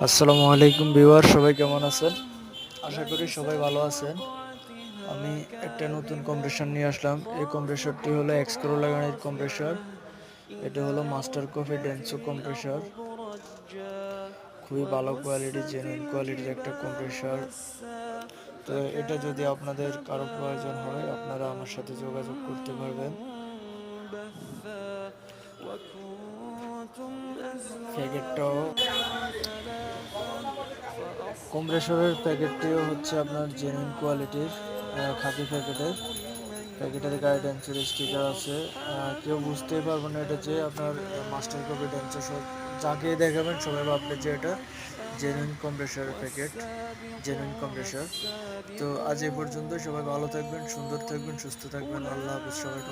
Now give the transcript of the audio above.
আসসালামু আলাইকুম ভিউয়ার, সবাই কেমন আছেন? আশা করি সবাই ভালো আছেন। আমি একটা নতুন কম্প্রেসর নিয়ে আসলাম। এই কম্প্রেসরটি হলো এক্স-করোলা গাড়ির কম্প্রেসর। এটা হলো মাস্টার কপি ডেন্সো কম্প্রেসর। খুবই ভালো কোয়ালিটি, জেনুইন কোয়ালিটির একটা কম্প্রেসর। তো এটা যদি আপনাদের কারো প্রয়োজন হয়, আপনারা আমার সাথে যোগাযোগ করতে পারবেন। প্যাকেটটাও, কম্প্রেসরের প্যাকেটটিও হচ্ছে আপনার জেনুইন কোয়ালিটির, খাকি প্যাকেটের গায়ে ডেন্সের স্টিকার আছে। কেউ বুঝতেই পারবে না এটা যে আপনার মাস্টার কপি ডেন্সো। সব যাকে দেখাবেন সবাই ভাববে যে এটা জেনুইন কম্প্রেসরের প্যাকেট, জেনুইন কম্প্রেসর। তো আজ এই পর্যন্ত। সবাই ভালো থাকবেন, সুন্দর থাকবেন, সুস্থ থাকবেন। আল্লাহ হাফিজ সবাই।